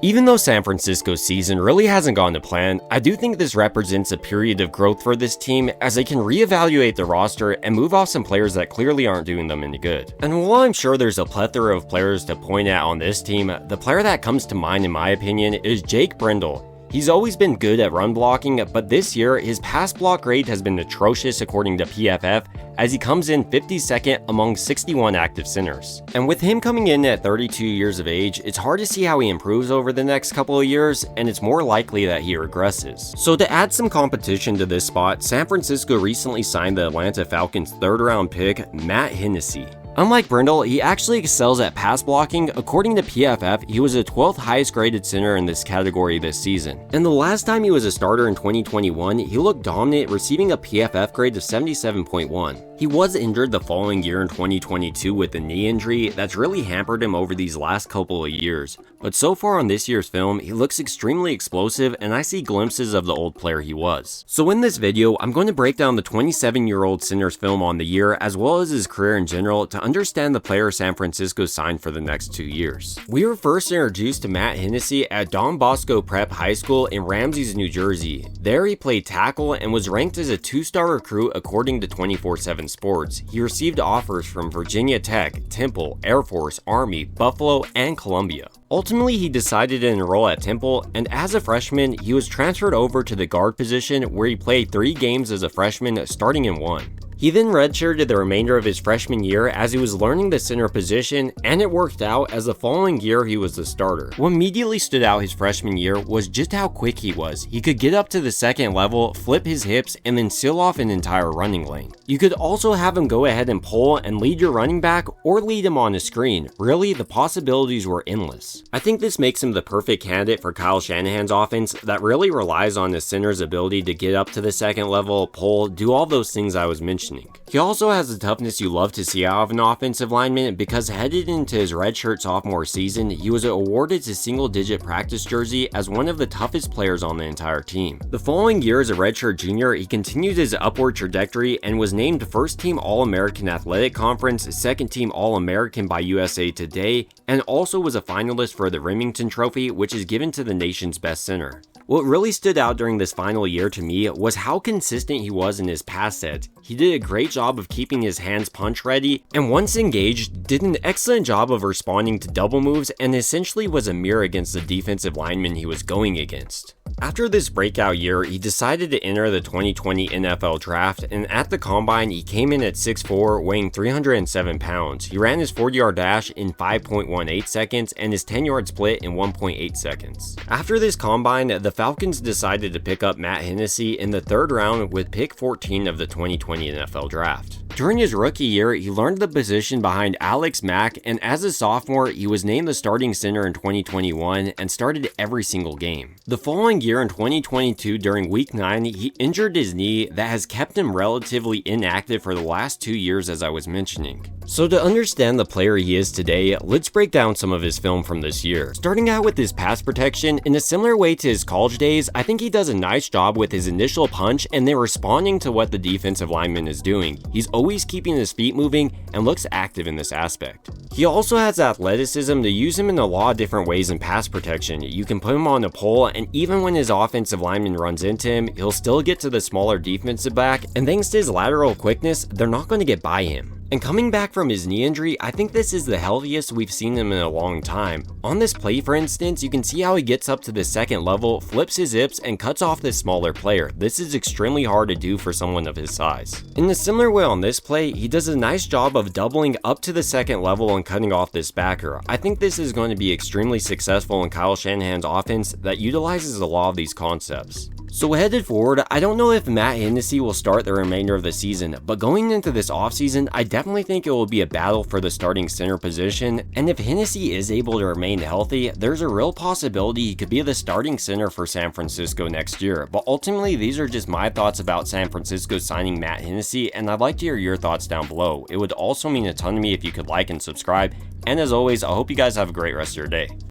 Even though San Francisco's season really hasn't gone to plan, I do think this represents a period of growth for this team as they can reevaluate the roster and move off some players that clearly aren't doing them any good. And while I'm sure there's a plethora of players to point at on this team, the player that comes to mind in my opinion is Jake Brindle. He's always been good at run blocking, but this year, his pass block grade has been atrocious according to PFF, as he comes in 52nd among 61 active centers. And with him coming in at 32 years of age, it's hard to see how he improves over the next couple of years, and it's more likely that he regresses. So to add some competition to this spot, San Francisco recently signed the Atlanta Falcons' third-round pick, Matt Hennessy. Unlike Brindle, he actually excels at pass blocking. According to PFF, he was the 12th highest graded center in this category this season. And the last time he was a starter in 2021, he looked dominant, receiving a PFF grade of 77.1. He was injured the following year in 2022 with a knee injury that's really hampered him over these last couple of years. But so far on this year's film, he looks extremely explosive and I see glimpses of the old player he was. So in this video, I'm going to break down the 27-year-old center's film on the year as well as his career in general to understand the player San Francisco signed for the next 2 years. We were first introduced to Matt Hennessy at Don Bosco Prep High School in Ramsey, New Jersey. There he played tackle and was ranked as a 2-star recruit according to 24/7 Sports. He received offers from Virginia Tech, Temple, Air Force, Army, Buffalo, and Columbia. Ultimately, he decided to enroll at Temple, and as a freshman, he was transferred over to the guard position where he played 3 games as a freshman, starting in 1. He then redshirted the remainder of his freshman year as he was learning the center position, and it worked out as the following year he was the starter. What immediately stood out his freshman year was just how quick he was. He could get up to the second level, flip his hips, and then seal off an entire running lane. You could also have him go ahead and pull and lead your running back or lead him on a screen. Really, the possibilities were endless. I think this makes him the perfect candidate for Kyle Shanahan's offense that really relies on his center's ability to get up to the second level, pull, do all those things I was mentioning. He also has the toughness you love to see out of an offensive lineman because headed into his redshirt sophomore season, he was awarded a single-digit practice jersey as one of the toughest players on the entire team. The following year as a redshirt junior, he continued his upward trajectory and was named first-team All-American Athletic Conference, second-team All-American by USA Today, and also was a finalist for the Remington Trophy, which is given to the nation's best center. What really stood out during this final year to me was how consistent he was in his pass sets. He did a great job of keeping his hands punch ready, and once engaged, did an excellent job of responding to double moves and essentially was a mirror against the defensive lineman he was going against. After this breakout year, he decided to enter the 2020 NFL Draft, and at the Combine, he came in at 6'4", weighing 307 pounds. He ran his 40-yard dash in 5.18 seconds and his 10-yard split in 1.8 seconds. After this Combine, the Falcons decided to pick up Matt Hennessy in the 3rd round with pick 14 of the 2020 NFL Draft. During his rookie year, he learned the position behind Alex Mack, and as a sophomore, he was named the starting center in 2021 and started every single game. The following year in 2022, during week 9, he injured his knee that has kept him relatively inactive for the last 2 years as I was mentioning. So to understand the player he is today, let's break down some of his film from this year. Starting out with his pass protection, in a similar way to his college days, I think he does a nice job with his initial punch and then responding to what the defensive lineman is doing. He's always keeping his feet moving and looks active in this aspect. He also has athleticism to use him in a lot of different ways in pass protection. You can put him on a pole, and even when his offensive lineman runs into him, he'll still get to the smaller defensive back, and thanks to his lateral quickness, they're not going to get by him. And coming back from his knee injury, I think this is the healthiest we've seen him in a long time. On this play, for instance, you can see how he gets up to the second level, flips his hips, and cuts off this smaller player. This is extremely hard to do for someone of his size. In a similar way on this play, he does a nice job of doubling up to the second level and cutting off this backer. I think this is going to be extremely successful in Kyle Shanahan's offense that utilizes a lot of these concepts. So headed forward, I don't know if Matt Hennessy will start the remainder of the season, but going into this offseason, I definitely think it will be a battle for the starting center position, and if Hennessy is able to remain healthy, there's a real possibility he could be the starting center for San Francisco next year. But ultimately, these are just my thoughts about San Francisco signing Matt Hennessy, and I'd like to hear your thoughts down below. It would also mean a ton to me if you could like and subscribe, and as always, I hope you guys have a great rest of your day.